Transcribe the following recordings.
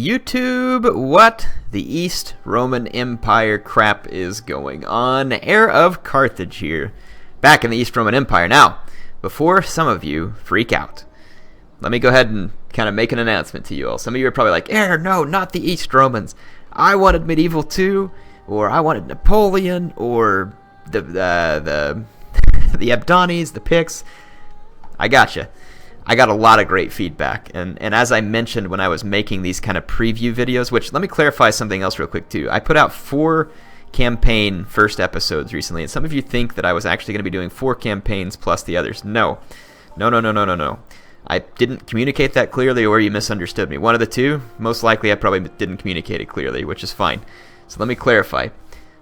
YouTube, what the East Roman Empire crap is going on? HeirofCarthage here, back in the East Roman Empire. Now, before some of you freak out, let me go ahead and kind of make an announcement to you all. Some of you are probably like, no, not the East Romans. I wanted medieval 2, or I wanted Napoleon, or the the Abdanis, the Picts. I gotcha. I got a lot of great feedback, and as I mentioned when I was making these kind of preview videos, which let me clarify something else real quick too. I put out 4 campaign first episodes recently, and some of you think that I was actually going to be doing 4 campaigns plus the others. No. I didn't communicate that clearly, or you misunderstood me. One of the two. Most likely I probably didn't communicate it clearly, which is fine. So let me clarify.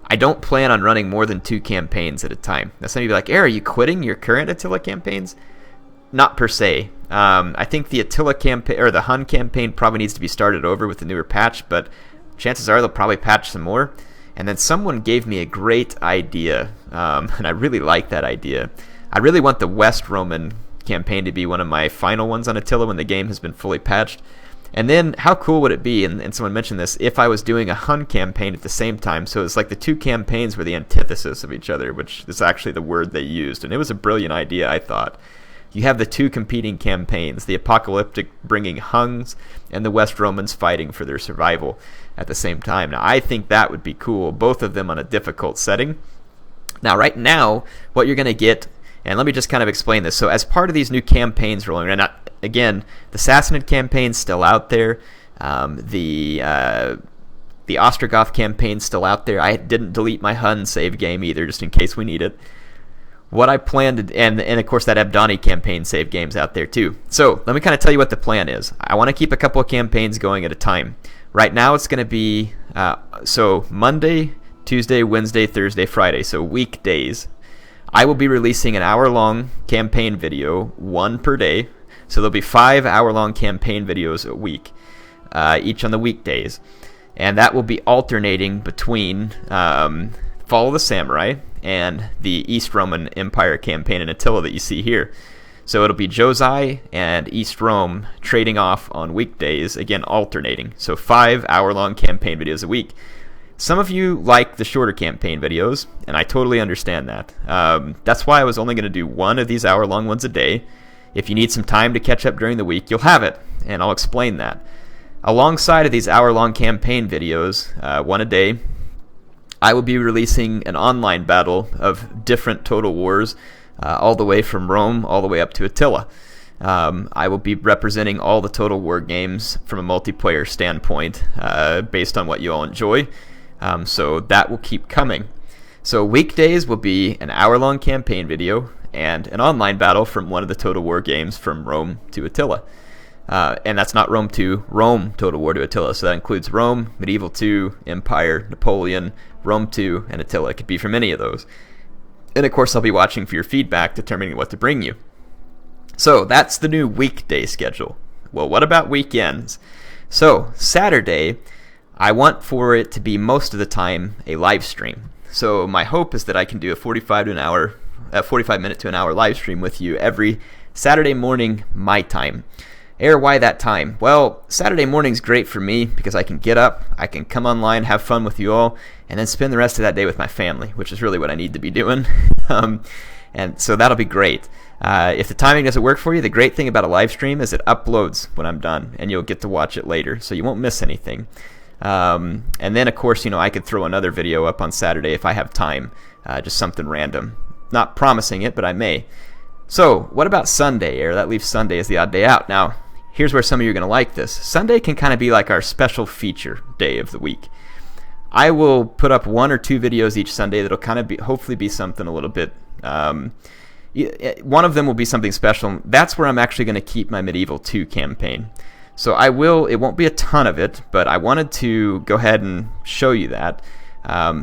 I don't plan on running more than 2 campaigns at a time. Now some of you be like, are you quitting your current Attila campaigns? Not per se. I think the Attila campaign, or the Hun campaign, probably needs to be started over with the newer patch, but chances are they'll probably patch some more. And then someone gave me a great idea, and I really like that idea. I really want the West Roman campaign to be one of my final ones on Attila when the game has been fully patched. And then, how cool would it be, and someone mentioned this, if I was doing a Hun campaign at the same time? So it's like the 2 campaigns were the antithesis of each other, which is actually the word they used. And it was a brilliant idea, I thought. You have the 2 competing campaigns, the apocalyptic bringing Huns and the West Romans fighting for their survival at the same time. Now, I think that would be cool, both of them on a difficult setting. Now, right now, what you're going to get, and let me just kind of explain this. So as part of these new campaigns rolling, and again, the Sassanid campaign's still out there. The Ostrogoth campaign's still out there. I didn't delete my Hun save game either, just in case we need it. What I planned, and of course that Abdani campaign save game's out there too. So let me kind of tell you what the plan is. I want to keep a couple of campaigns going at a time. Right now it's going to be, so Monday, Tuesday, Wednesday, Thursday, Friday, so weekdays. I will be releasing an hour-long campaign video, 1 per day. So there'll be 5 hour-long campaign videos a week, each on the weekdays. And that will be alternating between Fall of the Samurai and the East Roman Empire campaign in Attila that you see here. So it'll be Josai and East Rome trading off on weekdays, again alternating. So 5 hour-long campaign videos a week. Some of you like the shorter campaign videos, and I totally understand that. That's why I was only going to do 1 of these hour-long ones a day. If you need some time to catch up during the week, you'll have it, and I'll explain that. Alongside of these hour-long campaign videos, 1 a day, I will be releasing an online battle of different Total Wars, all the way from Rome all the way up to Attila. I will be representing all the Total War games from a multiplayer standpoint, based on what you all enjoy. So that will keep coming. So weekdays will be an hour-long campaign video and an online battle from one of the Total War games from Rome to Attila. And that's not Rome 2, Rome Total War to Attila. So that includes Rome, Medieval 2, Empire, Napoleon, Rome 2, and Attila. It could be from any of those. And of course, I'll be watching for your feedback, determining what to bring you. So that's the new weekday schedule. Well, what about weekends? So Saturday, I want for it to be most of the time a live stream. So my hope is that I can do a 45 minute to an hour live stream with you every Saturday morning, my time. Why that time? Well, Saturday morning's great for me because I can get up, I can come online, have fun with you all, and then spend the rest of that day with my family, which is really what I need to be doing. And so that'll be great. If the timing doesn't work for you, the great thing about a live stream is it uploads when I'm done, and you'll get to watch it later, so you won't miss anything. And then, of course, I could throw another video up on Saturday if I have time, just something random. Not promising it, but I may. So, what about Sunday, That leaves Sunday as the odd day out. Now, here's where some of you are going to like this. Sunday can kind of be like our special feature day of the week. I will put up 1 or 2 videos each Sunday that'll kind of hopefully be something a little bit, one of them will be something special. That's where I'm actually going to keep my Medieval 2 campaign. So it won't be a ton of it, but I wanted to go ahead and show you that.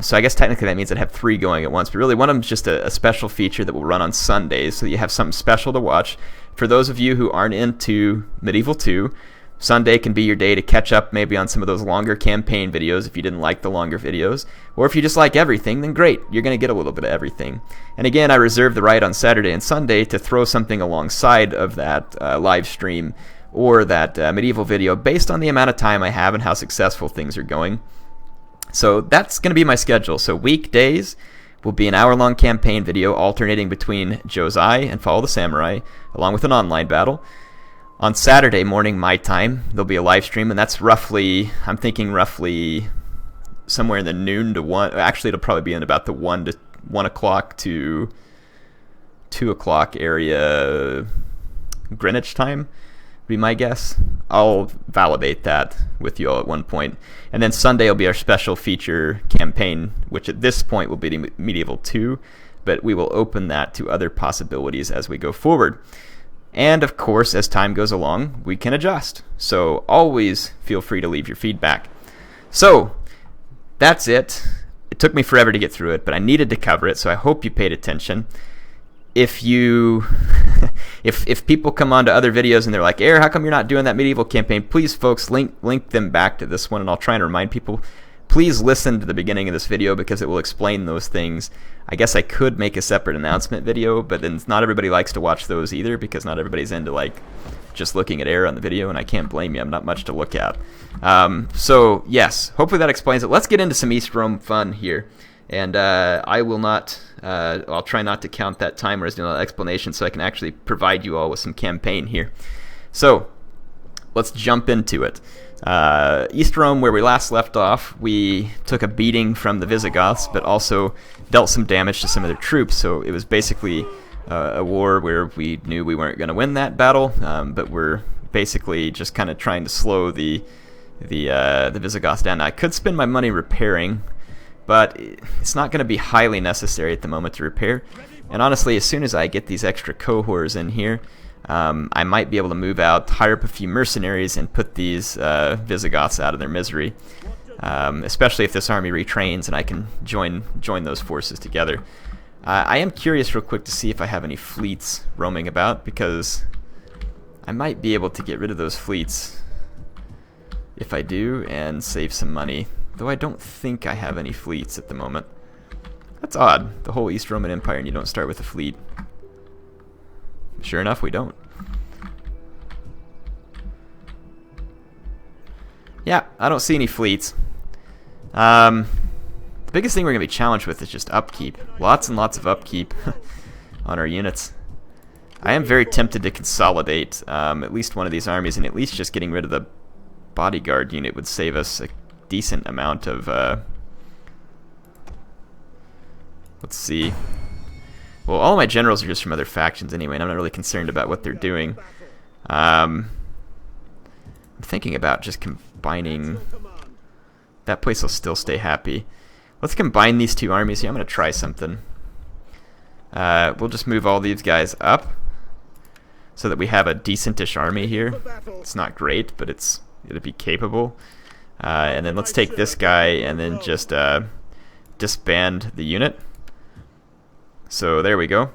So I guess technically that means I'd have 3 going at once, but really one of them is just a special feature that will run on Sundays, so that you have something special to watch. For those of you who aren't into Medieval 2, Sunday can be your day to catch up maybe on some of those longer campaign videos if you didn't like the longer videos. Or if you just like everything, then great, you're going to get a little bit of everything. And again, I reserve the right on Saturday and Sunday to throw something alongside of that live stream, or that medieval video based on the amount of time I have and how successful things are going. So that's going to be my schedule. So weekdays will be an hour-long campaign video alternating between Josai and Follow the Samurai, along with an online battle. On Saturday morning, my time, there'll be a live stream, and that's roughly, I'm thinking roughly somewhere in the noon to 1. Actually, it'll probably be in about the 1 o'clock to 2 o'clock area Greenwich time, be my guess. I'll validate that with you all at one point. And then Sunday will be our special feature campaign, which at this point will be Medieval 2, but we will open that to other possibilities as we go forward. And of course, as time goes along, we can adjust. So always feel free to leave your feedback. So that's it. It took me forever to get through it, but I needed to cover it, so I hope you paid attention. If you, if people come on to other videos and they're like, how come you're not doing that medieval campaign? Please, folks, link them back to this one, and I'll try and remind people. Please listen to the beginning of this video because it will explain those things. I guess I could make a separate announcement video, but then not everybody likes to watch those either because not everybody's into like just looking at on the video, and I can't blame you. I'm not much to look at. So yes, hopefully that explains it. Let's get into some East Rome fun here. And I will not, I'll try not to count that timer as doing an explanation so I can actually provide you all with some campaign here. So let's jump into it. East Rome, where we last left off, we took a beating from the Visigoths, but also dealt some damage to some of their troops. So it was basically a war where we knew we weren't going to win that battle, but we're basically just kind of trying to slow the Visigoths down. Now, I could spend my money repairing, but it's not going to be highly necessary at the moment to repair. And honestly, as soon as I get these extra cohorts in here, I might be able to move out, hire up a few mercenaries, and put these Visigoths out of their misery. Especially if this army retrains and I can join those forces together. I am curious real quick to see if I have any fleets roaming about, because I might be able to get rid of those fleets if I do and save some money. Though I don't think I have any fleets at the moment. That's odd. The whole East Roman Empire and you don't start with a fleet. Sure enough, we don't. Yeah, I don't see any fleets. The biggest thing we're going to be challenged with is just upkeep. Lots and lots of upkeep on our units. I am very tempted to consolidate at least one of these armies, and at least just getting rid of the bodyguard unit would save us a decent amount of let's see. Well, all of my generals are just from other factions anyway, and I'm not really concerned about what they're doing. I'm thinking about just combining. That place will still stay happy. Let's combine these two armies here. I'm going to try something. We'll just move all these guys up so that we have a decentish army here. It's not great, but it'll be capable. And then let's take this guy and then just disband the unit. So there we go.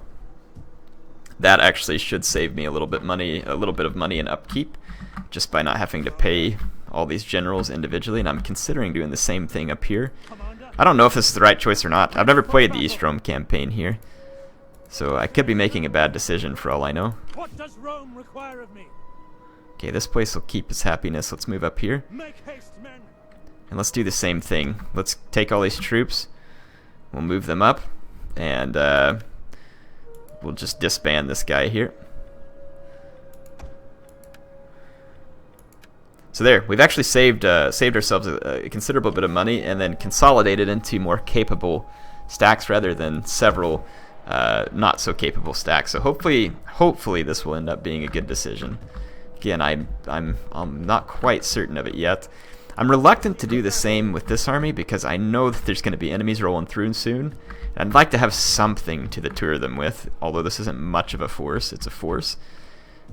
That actually should save me a little bit of money in upkeep, just by not having to pay all these generals individually. And I'm considering doing the same thing up here. I don't know if this is the right choice or not. I've never played the East Rome campaign here, so I could be making a bad decision for all I know. What does Rome require of me? Okay, this place will keep its happiness. Let's move up here. Make haste, men. And let's do the same thing. Let's take all these troops. We'll move them up. And we'll just disband this guy here. So there, we've actually saved ourselves a considerable bit of money, and then consolidated into more capable stacks rather than several not so capable stacks. So hopefully this will end up being a good decision. Again, I'm not quite certain of it yet. I'm reluctant to do the same with this army because I know that there's going to be enemies rolling through soon. And I'd like to have something to deter them with, although this isn't much of a force, it's a force.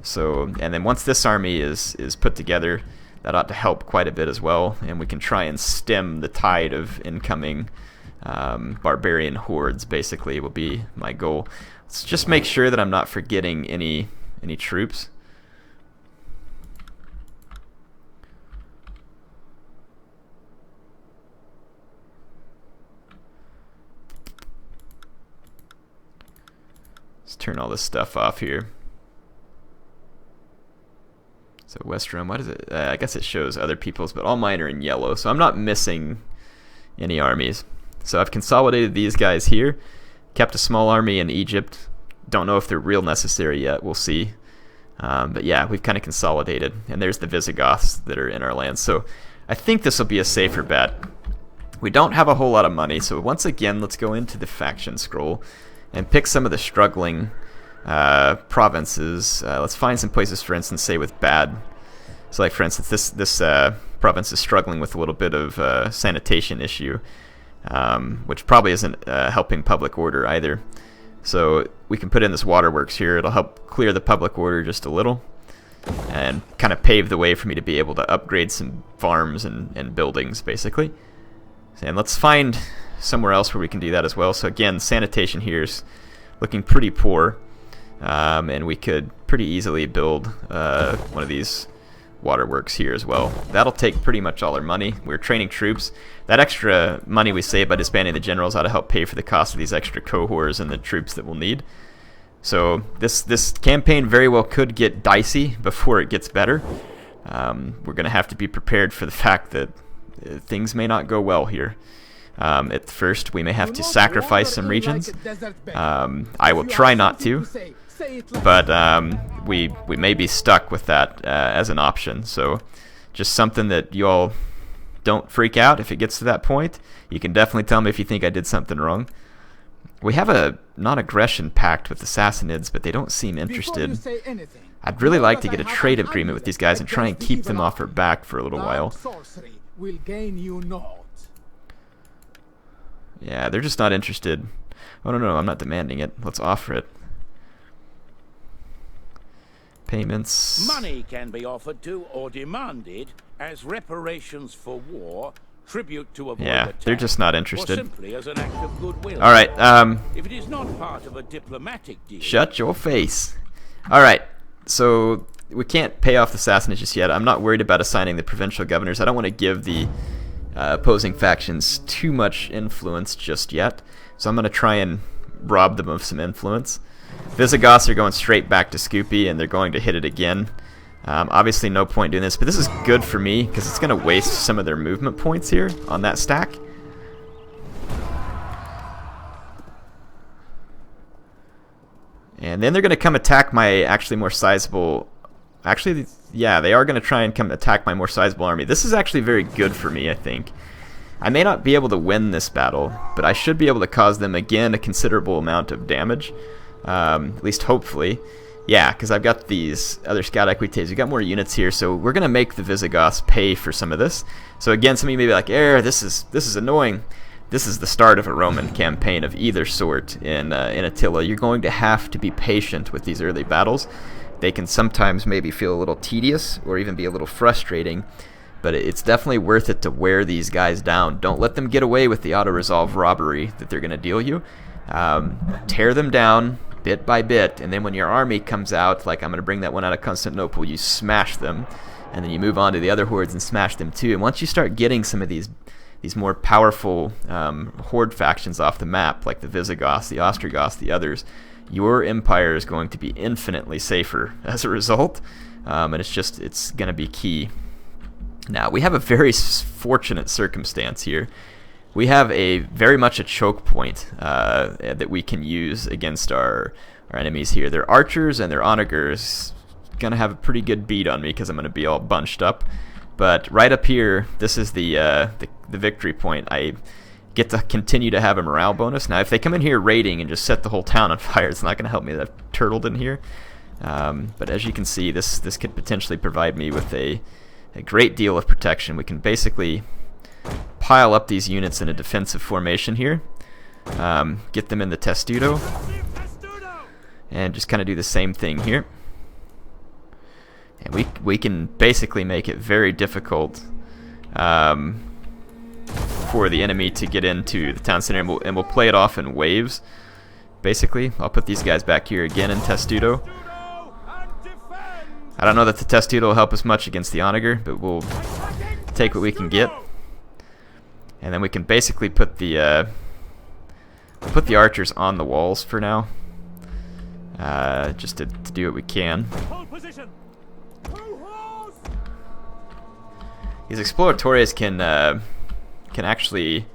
So, and then once this army is put together, that ought to help quite a bit as well, and we can try and stem the tide of incoming barbarian hordes, basically, will be my goal. Let's just make sure that I'm not forgetting any troops. Let's turn all this stuff off here. So West Rome, what is it? I guess it shows other people's, but all mine are in yellow, so I'm not missing any armies. So I've consolidated these guys here, kept a small army in Egypt. Don't know if they're real necessary yet, we'll see. But yeah, we've kind of consolidated, and there's the Visigoths that are in our land. So I think this will be a safer bet. We don't have a whole lot of money, so once again, let's go into the faction scroll and pick some of the struggling provinces. Let's find some places, for instance, say with bad. So like for instance, this province is struggling with a little bit of sanitation issue, which probably isn't helping public order either. So we can put in this waterworks here. It'll help clear the public order just a little and kind of pave the way for me to be able to upgrade some farms and buildings, basically. And let's find somewhere else where we can do that as well. So again, sanitation here is looking pretty poor. And we could pretty easily build one of these waterworks here as well. That'll take pretty much all our money. We're training troops. That extra money we save by disbanding the generals ought to help pay for the cost of these extra cohorts and the troops that we'll need. So this campaign very well could get dicey before it gets better. We're going to have to be prepared for the fact that things may not go well here. At first, we may have to sacrifice some regions. I will try not to, but we may be stuck with that as an option. So just something that you all don't freak out if it gets to that point. You can definitely tell me if you think I did something wrong. We have a non-aggression pact with the Sassanids, but they don't seem interested. I'd really like to get a trade agreement with these guys and try and keep them off our back for a little while. Yeah, they're just not interested. Oh, no, I'm not demanding it. Let's offer it. Payments. Money can be offered to or demanded as reparations for war, tribute to avoid attack, they're just not interested. or simply as an act of goodwill. All right. If it is not part of a diplomatic deal. Shut your face. All right. So we can't pay off the Sassanids just yet. I'm not worried about assigning the provincial governors. I don't want to give the opposing factions too much influence just yet. So I'm going to try and rob them of some influence. Visigoths are going straight back to Scoopy, and they're going to hit it again. Obviously no point doing this, but this is good for me because it's going to waste some of their movement points here on that stack. And then they're going to come attack my actually more sizable... Actually, yeah, they are going to try and come attack my more sizable army. This is actually very good for me, I think. I may not be able to win this battle, but I should be able to cause them, again, a considerable amount of damage. At least hopefully. Yeah, because I've got these other scout equites. We've got more units here, so we're going to make the Visigoths pay for some of this. So again, some of you may be like, this is annoying. This is the start of a Roman campaign of either sort in Attila. You're going to have to be patient with these early battles. They can sometimes maybe feel a little tedious or even be a little frustrating, but it's definitely worth it to wear these guys down. Don't let them get away with the auto-resolve robbery that they're going to deal you. Tear them down bit by bit, and then when your army comes out, like I'm going to bring that one out of Constantinople, you smash them, and then you move on to the other hordes and smash them too. And once you start getting some of these more powerful horde factions off the map, like the Visigoths, the Ostrogoths, the others, your empire is going to be infinitely safer as a result, and it's going to be key. Now, we have a very fortunate circumstance here. We have very much a choke point that we can use against our enemies here. Their archers and their onagers going to have a pretty good beat on me because I'm going to be all bunched up. But right up here, this is the victory point. I get to continue to have a morale bonus. Now, if they come in here raiding and just set the whole town on fire, it's not going to help me that I've turtled in here. But as you can see, this could potentially provide me with a great deal of protection. We can basically pile up these units in a defensive formation here, get them in the testudo, and just kind of do the same thing here. And we can basically make it very difficult for the enemy to get into the town center, and we'll play it off in waves. Basically, I'll put these guys back here again in testudo. I don't know that the testudo will help us much against the onager, but we'll take what we can get. And then we can basically put the archers on the walls for now, just to do what we can. These Exploratores can actually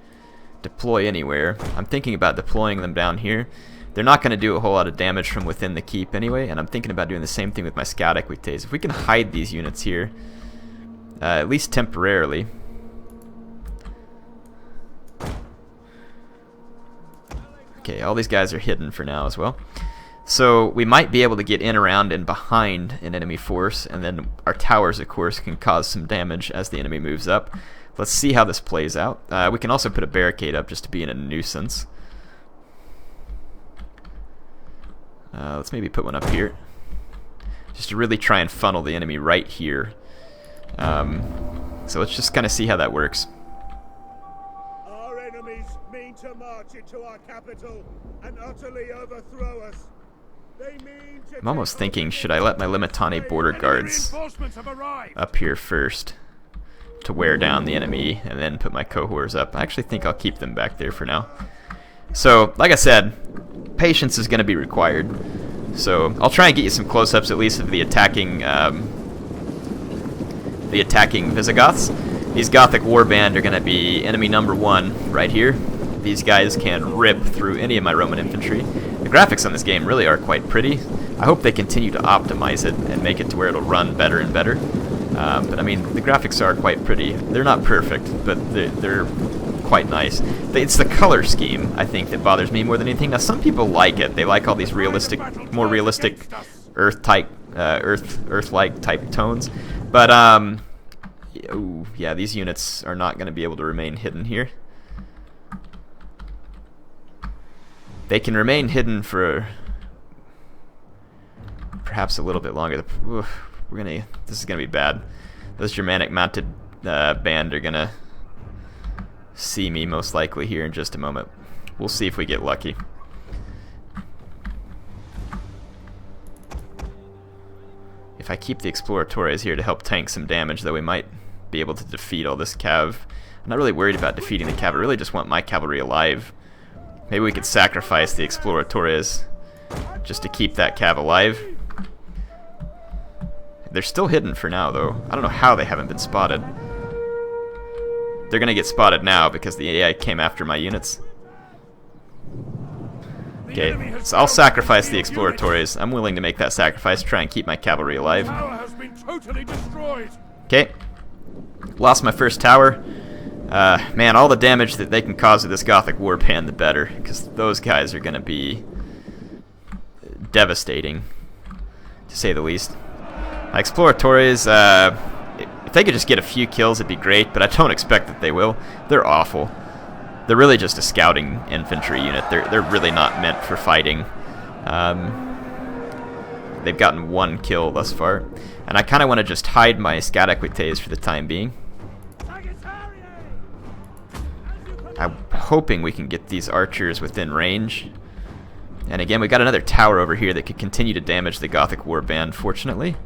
deploy anywhere. I'm thinking about deploying them down here. They're not going to do a whole lot of damage from within the keep anyway, and I'm thinking about doing the same thing with my Scout Equites. If we can hide these units here, at least temporarily. Okay, all these guys are hidden for now as well. So we might be able to get in, around, and behind an enemy force, and then our towers, of course, can cause some damage as the enemy moves up. Let's see how this plays out. We can also put a barricade up just to be in a nuisance. Let's maybe put one up here, just to really try and funnel the enemy right here. So let's just kind of see how that works. Our enemies mean to march into our capital and utterly overthrow us. They mean to I'm almost thinking, should I let my Limitani border guards up here first to wear down the enemy, and then put my cohorts up? I actually think I'll keep them back there for now. So, like I said, patience is going to be required. So I'll try and get you some close-ups at least of the attacking Visigoths. These Gothic warband are going to be enemy number 1 right here. These guys can rip through any of my Roman infantry. The graphics on this game really are quite pretty. I hope they continue to optimize it and make it to where it'll run better and better. But I mean, the graphics are quite pretty. They're not perfect, but they're quite nice. It's the color scheme, I think, that bothers me more than anything. Now, some people like it. They like all these realistic, more realistic Earth-like type tones. But ooh, yeah, these units are not going to be able to remain hidden here. They can remain hidden for perhaps a little bit longer. This is gonna be bad. Those Germanic mounted band are gonna see me most likely here in just a moment. We'll see if we get lucky. If I keep the Exploratores here to help tank some damage, though, we might be able to defeat all this cav. I'm not really worried about defeating the cav. I really just want my cavalry alive. Maybe we could sacrifice the Exploratores just to keep that cav alive. They're still hidden for now, though. I don't know how they haven't been spotted. They're going to get spotted now because the AI came after my units. Okay, so I'll sacrifice the Exploratores. I'm willing to make that sacrifice, try and keep my cavalry alive. Okay, lost my first tower. Man, all the damage that they can cause with this Gothic warband, the better, because those guys are going to be devastating, to say the least. My Exploratores, if they could just get a few kills, it'd be great, but I don't expect that they will. They're awful. They're really just a scouting infantry unit. They're really not meant for fighting. They've gotten 1 kill thus far, and I kind of want to just hide my Scout Equites for the time being. I'm hoping we can get these archers within range. And again, we got another tower over here that could continue to damage the Gothic warband, fortunately.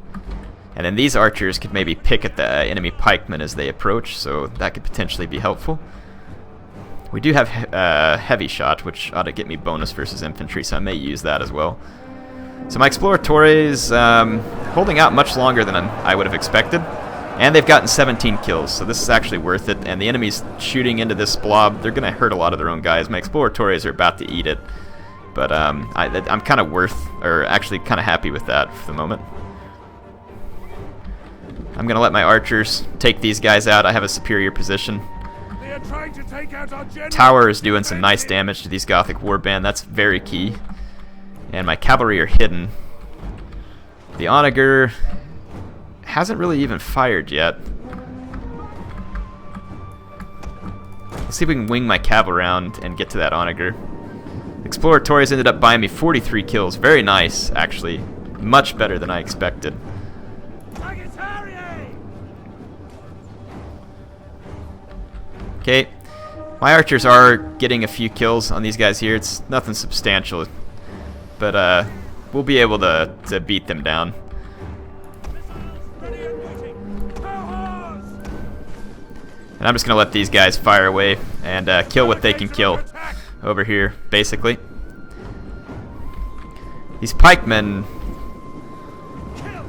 And then these archers could maybe pick at the enemy pikemen as they approach, so that could potentially be helpful. We do have heavy shot, which ought to get me bonus versus infantry, so I may use that as well. So my Exploratores holding out much longer than I would have expected. And they've gotten 17 kills, so this is actually worth it. And the enemy's shooting into this blob. They're going to hurt a lot of their own guys. My Exploratores are about to eat it. But I'm kind of actually kind of happy with that for the moment. I'm going to let my archers take these guys out. I have a superior position. They are trying to take out our general. Tower is doing some nice damage to these Gothic warband. That's very key. And my cavalry are hidden. The Onager hasn't really even fired yet. Let's see if we can wing my cav around and get to that Onager. Exploratores ended up buying me 43 kills. Very nice, actually. Much better than I expected. Okay, my archers are getting a few kills on these guys here. It's nothing substantial, but we'll be able to beat them down. And I'm just going to let these guys fire away and kill what they can kill over here, basically. These pikemen,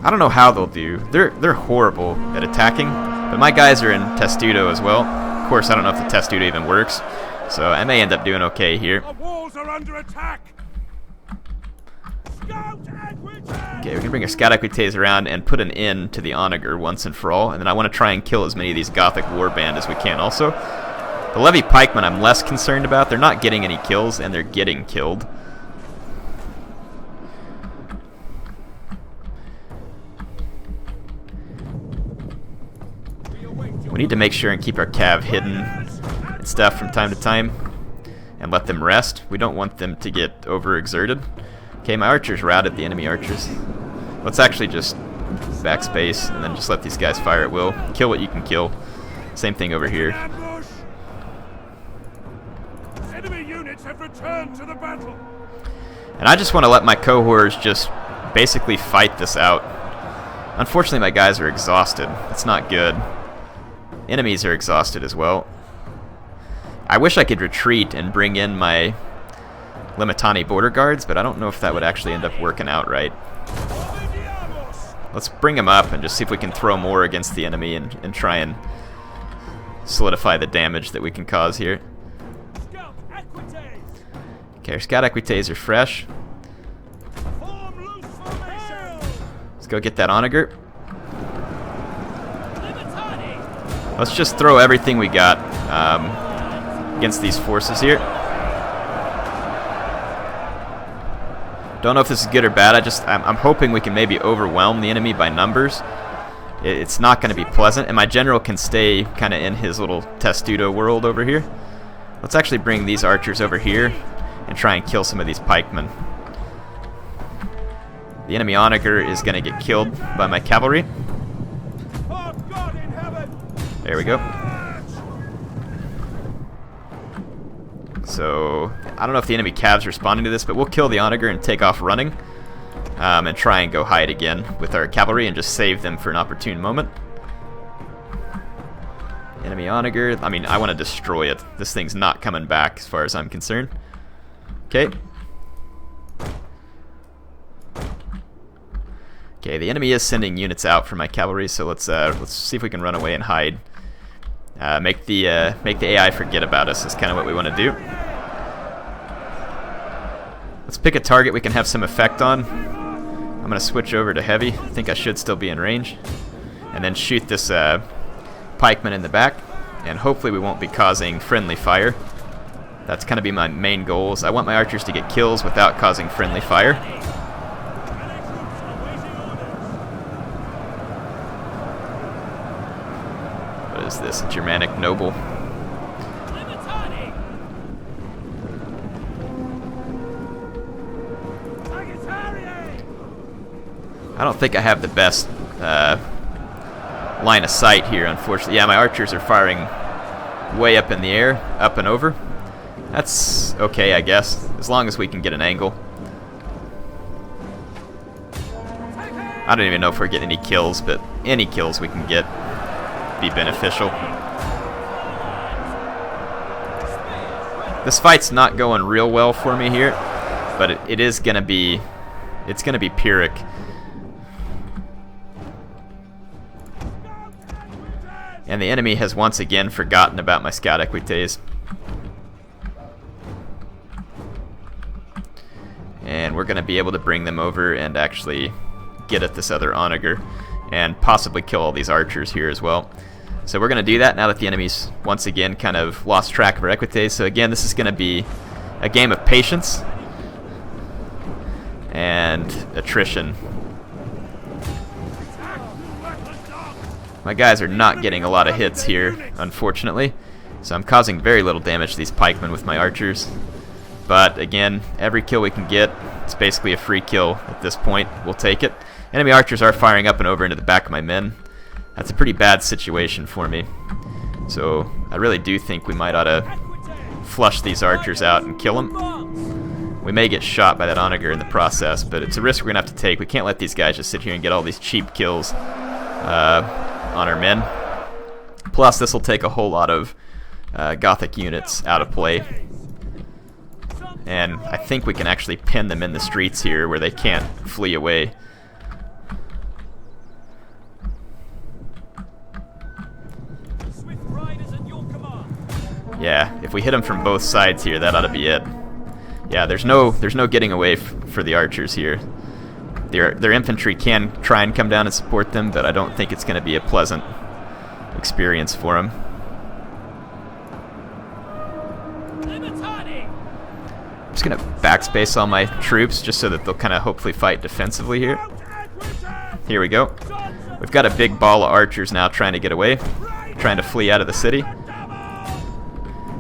I don't know how they'll do. They're horrible at attacking. But my guys are in Testudo as well. Of course, I don't know if the Testudo even works, so I may end up doing okay here. The walls are under attack. Scout equities! Okay, we can bring our Scout Equites around and put an end to the Onager once and for all, and then I want to try and kill as many of these Gothic warband as we can also. The Levy Pikemen I'm less concerned about. They're not getting any kills, and they're getting killed. We need to make sure and keep our cav hidden and stuff from time to time and let them rest. We don't want them to get overexerted. Okay, my archers routed the enemy archers. Let's actually just backspace and then just let these guys fire at will. Kill what you can kill. Same thing over here. Ambush! Enemy units have returned to the battle. And I just want to let my cohorts just basically fight this out. Unfortunately, my guys are exhausted. It's not good. Enemies are exhausted as well. I wish I could retreat and bring in my Limitani border guards, but I don't know if that would actually end up working out right. Let's bring them up and just see if we can throw more against the enemy and try and solidify the damage that we can cause here. Okay, our Scout Equites are fresh. Let's go get that Onager. Let's just throw everything we got against these forces here. Don't know if this is good or bad. I'm hoping we can maybe overwhelm the enemy by numbers. It's not going to be pleasant, and my general can stay kind of in his little Testudo world over here. Let's actually bring these archers over here and try and kill some of these pikemen. The enemy Onager is going to get killed by my cavalry. There we go. So, I don't know if the enemy cav's responding to this, but we'll kill the Onager and take off running. And try and go hide again with our cavalry and just save them for an opportune moment. Enemy Onager, I mean, I want to destroy it. This thing's not coming back as far as I'm concerned. Okay. Okay, the enemy is sending units out for my cavalry, so let's see if we can run away and hide. Make the AI forget about us is kind of what we want to do. Let's pick a target we can have some effect on. I'm going to switch over to heavy. I think I should still be in range. And then shoot this pikeman in the back. And hopefully we won't be causing friendly fire. That's going to be my main goals. I want my archers to get kills without causing friendly fire. What is this? A Germanic noble. I don't think I have the best line of sight here, unfortunately. Yeah, my archers are firing way up in the air, up and over. That's okay, I guess, as long as we can get an angle. I don't even know if we're getting any kills, but any kills we can get be beneficial. This fight's not going real well for me here, but it is gonna be, it's gonna be Pyrrhic. And the enemy has once again forgotten about my Scout Equites. And we're gonna be able to bring them over and actually get at this other Onager and possibly kill all these archers here as well. So we're going to do that now that the enemy's once again kind of lost track of our Equites. So again, this is going to be a game of patience and attrition. My guys are not getting a lot of hits here, unfortunately. So I'm causing very little damage to these pikemen with my archers. But again, every kill we can get, it's basically a free kill at this point. We'll take it. Enemy archers are firing up and over into the back of my men. That's a pretty bad situation for me. So I really do think we might ought to flush these archers out and kill them. We may get shot by that Onager in the process, but it's a risk we're going to have to take. We can't let these guys just sit here and get all these cheap kills on our men. Plus, this will take a whole lot of Gothic units out of play. And I think we can actually pin them in the streets here where they can't flee away. Yeah, if we hit them from both sides here, that ought to be it. Yeah, there's no getting away for the archers here. Their infantry can try and come down and support them, but I don't think it's going to be a pleasant experience for them. I'm just going to backspace all my troops just so that they'll kind of hopefully fight defensively here. Here we go. We've got a big ball of archers now trying to get away, trying to flee out of the city.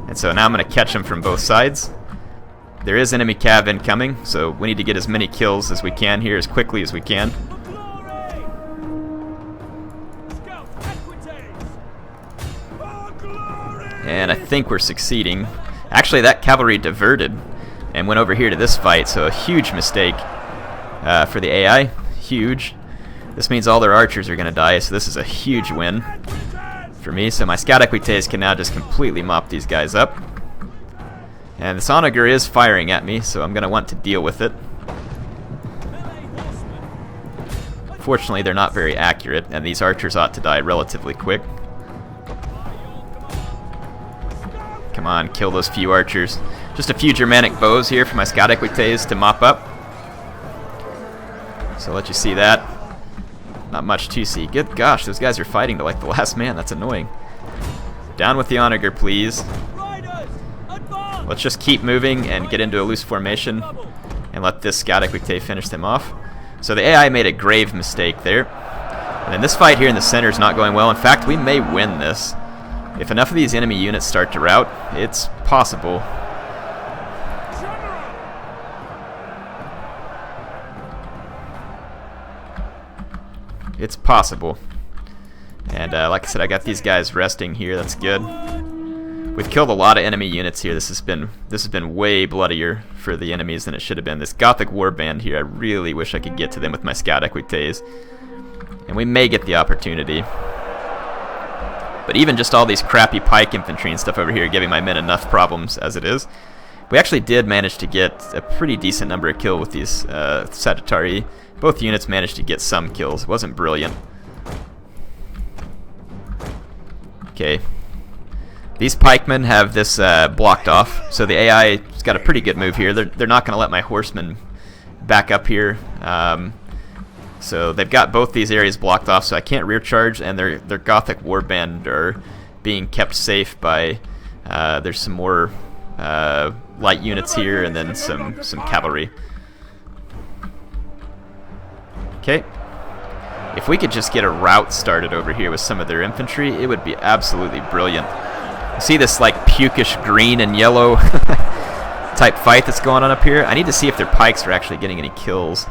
And so now I'm going to catch them from both sides. There is enemy cav incoming, so we need to get as many kills as we can here as quickly as we can. And I think we're succeeding. Actually, that cavalry diverted and went over here to this fight, so a huge mistake for the AI. Huge. This means all their archers are going to die, so this is a huge win for me. So my scout equites can now just completely mop these guys up. And this onager is firing at me, so I'm going to want to deal with it. Fortunately, they're not very accurate, and these archers ought to die relatively quick. Come on, kill those few archers. Just a few Germanic bows here for my scout equites to mop up. So I'll let you see that. Not much to see. Good gosh, those guys are fighting to like the last man. That's annoying. Down with the onager, please. Let's just keep moving and get into a loose formation and let this scout equite finish them off. So the AI made a grave mistake there. And then this fight here in the center is not going well. In fact, we may win this. If enough of these enemy units start to rout, it's possible. It's possible. And like I said, I got these guys resting here. That's good. We've killed a lot of enemy units here. This has been way bloodier for the enemies than it should have been. This Gothic warband here, I really wish I could get to them with my scout equites. And we may get the opportunity. But even just all these crappy pike infantry and stuff over here are giving my men enough problems as it is. We actually did manage to get a pretty decent number of kills with these Sagittarii. Both units managed to get some kills. It wasn't brilliant. Okay. These pikemen have this blocked off, so the AI's got a pretty good move here. They're not going to let my horsemen back up here. So they've got both these areas blocked off, so I can't rear charge, and their Gothic warband are being kept safe by there's some more light units here, and then some cavalry. Okay. If we could just get a rout started over here with some of their infantry, it would be absolutely brilliant. See this like pukish green and yellow type fight that's going on up here? I need to see if their pikes are actually getting any kills.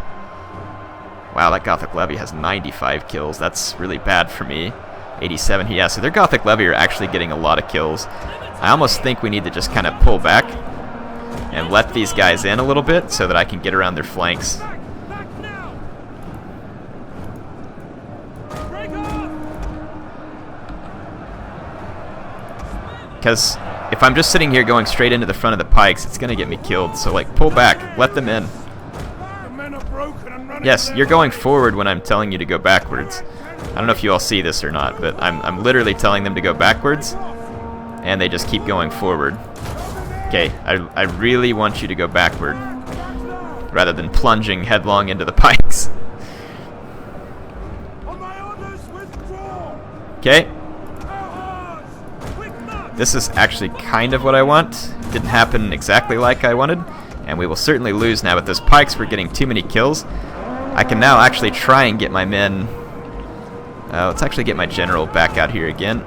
Wow, that Gothic levy has 95 kills. That's really bad for me. 87, yeah, so their Gothic levy are actually getting a lot of kills. I almost think we need to just kind of pull back and let these guys in a little bit so that I can get around their flanks. Because if I'm just sitting here going straight into the front of the pikes, it's going to get me killed. So, like, pull back. Let them in. Yes, you're going forward when I'm telling you to go backwards. I don't know if you all see this or not, but I'm literally telling them to go backwards, and they just keep going forward. Okay, I really want you to go backward, rather than plunging headlong into the pikes. Okay. This is actually kind of what I want. It didn't happen exactly like I wanted, and we will certainly lose now. With those pikes, we're getting too many kills. I can now actually try and get my men... let's actually get my general back out here again.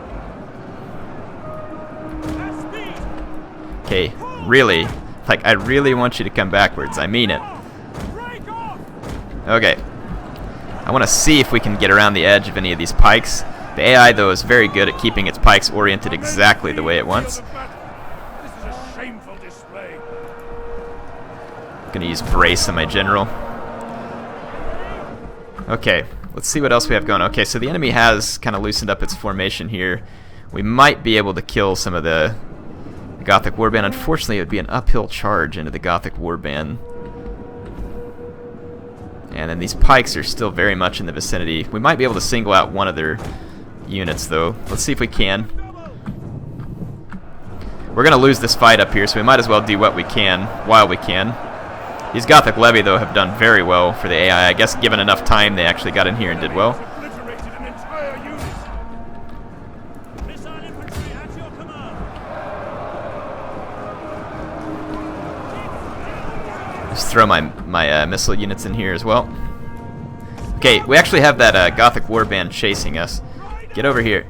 Okay, really? Like, I really want you to come backwards. I mean it. Okay. I want to see if we can get around the edge of any of these pikes. The AI, though, is very good at keeping its pikes oriented exactly the way it wants. This is a shameful display. I'm going to use brace on my general. Okay, let's see what else we have going. Okay, so the enemy has kind of loosened up its formation here. We might be able to kill some of the Gothic warband. Unfortunately, it would be an uphill charge into the Gothic warband. And then these pikes are still very much in the vicinity. We might be able to single out one of their units, though. Let's see if we can. We're going to lose this fight up here, so we might as well do what we can while we can. These Gothic Levy, though, have done very well for the AI. I guess given enough time, they actually got in here and did well. Just throw my missile units in here as well. Okay, we actually have that Gothic warband chasing us. Get over here.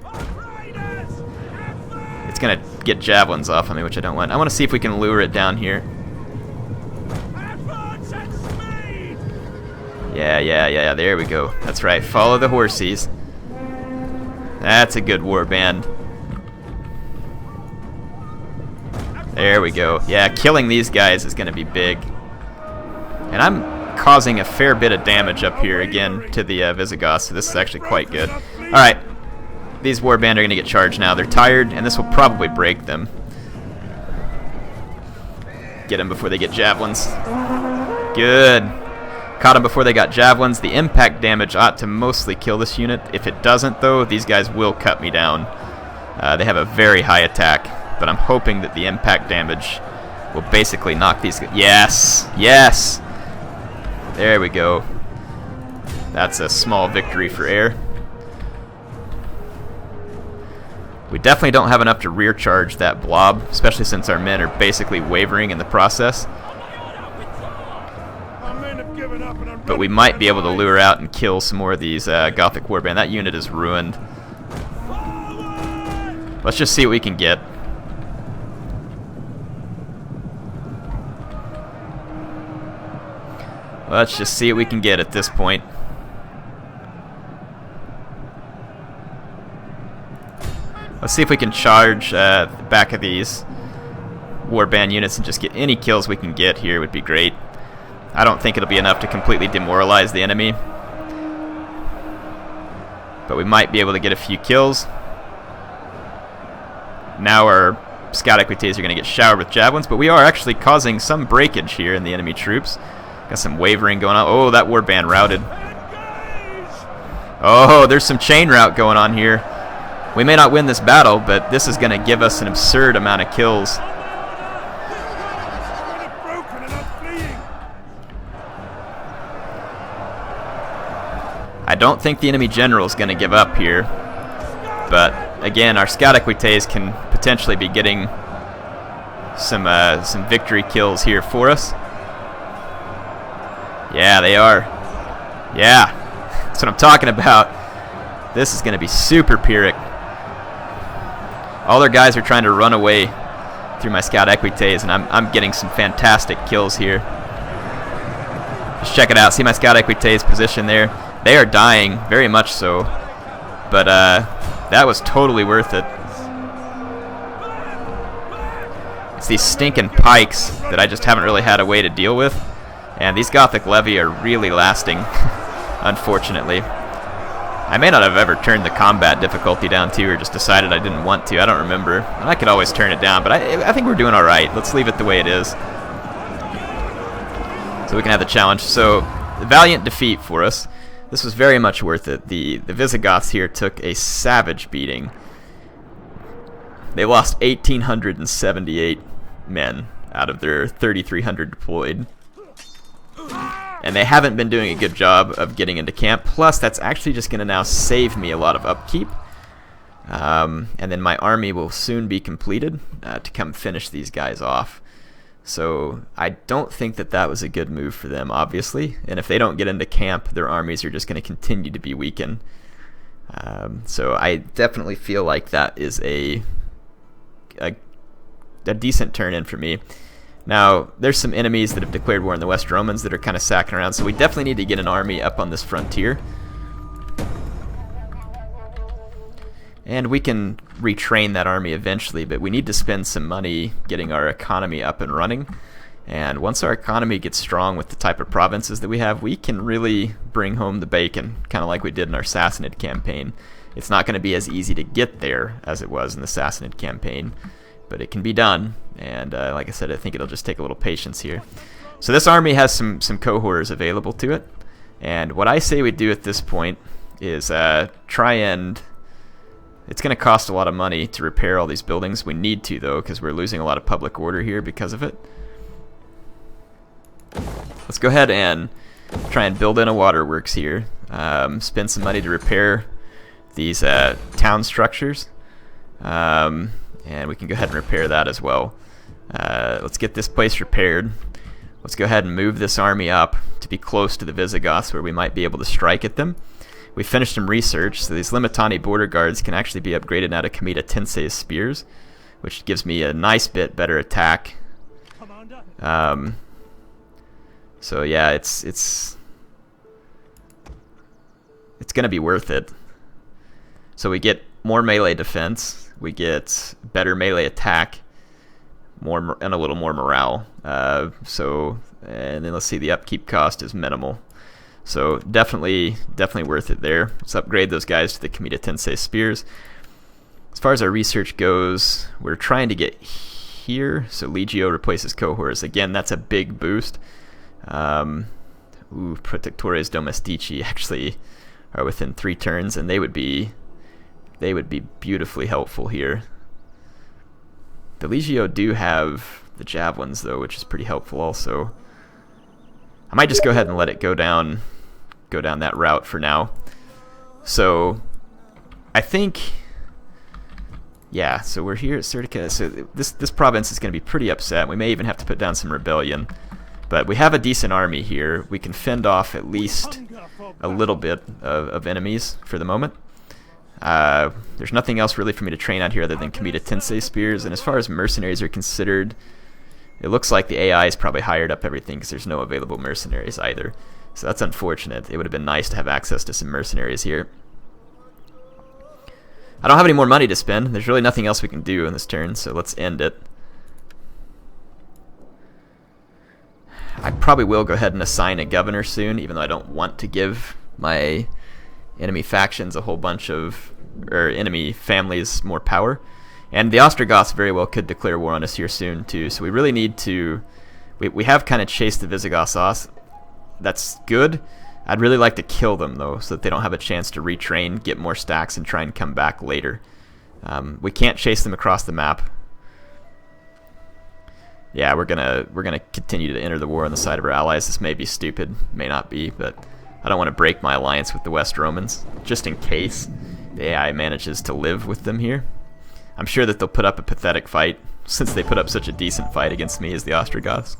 It's gonna get javelins off on me, which I don't want. I want to see if we can lure it down here. Yeah, there we go. That's right, follow the horsies. That's a good warband. There we go. Yeah, killing these guys is gonna be big. And I'm causing a fair bit of damage up here again to the Visigoths, so this is actually quite good. Alright, these warband are going to get charged now. They're tired, and this will probably break them. Get them before they get javelins. Good. Caught them before they got javelins. The impact damage ought to mostly kill this unit. If it doesn't, though, these guys will cut me down. They have a very high attack, but I'm hoping that the impact damage will basically knock these guys. Yes! Yes! There we go. That's a small victory for air. We definitely don't have enough to rear charge that blob, especially since our men are basically wavering in the process. But we might be able to lure out and kill some more of these Gothic warband. That unit is ruined. Let's just see what we can get. Let's just see what we can get at this point. Let's see if we can charge the back of these warband units and just get any kills we can get here would be great. I don't think it'll be enough to completely demoralize the enemy, but we might be able to get a few kills. Now our scout equites are going to get showered with javelins, but we are actually causing some breakage here in the enemy troops. Got some wavering going on. Oh, that warband routed. Oh, there's some chain rout going on here. We may not win this battle, but this is going to give us an absurd amount of kills. I don't think the enemy general is going to give up here, but again, our scout equites can potentially be getting some victory kills here for us. Yeah, they are. Yeah, that's what I'm talking about. This is going to be super Pyrrhic. All their guys are trying to run away through my scout equites, and I'm getting some fantastic kills here. Just check it out. See my scout equites position there? They are dying, very much so. But that was totally worth it. It's these stinking pikes that I just haven't really had a way to deal with. And these Gothic Levy are really lasting, unfortunately. I may not have ever turned the combat difficulty down too, or just decided I didn't want to. I don't remember. I could always turn it down, but I think we're doing all right. Let's leave it the way it is, so we can have the challenge. So, valiant defeat for us. This was very much worth it. The Visigoths here took a savage beating. They lost 1,878 men out of their 3,300 deployed. And they haven't been doing a good job of getting into camp. Plus, that's actually just going to now save me a lot of upkeep. And then my army will soon be completed to come finish these guys off. So I don't think that that was a good move for them, obviously. And if they don't get into camp, their armies are just going to continue to be weakened. So I definitely feel like that is a decent turn-in for me. Now, there's some enemies that have declared war on the West Romans that are kind of sacking around, so we definitely need to get an army up on this frontier. And we can retrain that army eventually, but we need to spend some money getting our economy up and running. And once our economy gets strong with the type of provinces that we have, we can really bring home the bacon, kind of like we did in our Sassanid campaign. It's not going to be as easy to get there as it was in the Sassanid campaign, but it can be done. And like I said, I think it'll just take a little patience here. So this army has some cohorts available to it. And what I say we do at this point is try and It's going to cost a lot of money to repair all these buildings. We need to, though, because we're losing a lot of public order here because of it. Let's go ahead and try and build in a waterworks here. Spend some money to repair these town structures. And we can go ahead and repair that as well. Let's get this place repaired. Let's go ahead and move this army up to be close to the Visigoths where we might be able to strike at them. We finished some research, so these Limitani border guards can actually be upgraded now to Comita Tensei's spears, which gives me a nice bit better attack. So yeah, it's going to be worth it. So we get more melee defense, we get better melee attack, and a little more morale. And then let's see, the upkeep cost is minimal. So definitely worth it there. Let's upgrade those guys to the Comita Tensei spears. As far as our research goes, we're trying to get here. So Legio replaces cohorts. Again, that's a big boost. Protectores Domestici actually are within 3 turns, and they would be beautifully helpful here. The Legio do have the javelins though, which is pretty helpful also. I might just go ahead and let it go down that route for now. So I think, yeah, so we're here at Serdica. So this province is going to be pretty upset. We may even have to put down some rebellion. But we have a decent army here. We can fend off at least a little bit of enemies for the moment. There's nothing else really for me to train out here other than Comita Tensei spears. And as far as mercenaries are considered, it looks like the AI is probably hired up everything because there's no available mercenaries either. So that's unfortunate. It would have been nice to have access to some mercenaries here. I don't have any more money to spend. There's really nothing else we can do in this turn, so let's end it. I probably will go ahead and assign a governor soon, even though I don't want to give my enemy factions a whole bunch of, or enemy families more power. And the Ostrogoths very well could declare war on us here soon too, so we really need to, we have kind of chased the Visigoths off. That's good. I'd really like to kill them though, so that they don't have a chance to retrain, get more stacks, and try and come back later. We can't chase them across the map. Yeah, we're gonna continue to enter the war on the side of our allies. This may be stupid, may not be, but I don't want to break my alliance with the West Romans, just in case the AI manages to live with them here. I'm sure that they'll put up a pathetic fight, since they put up such a decent fight against me as the Ostrogoths.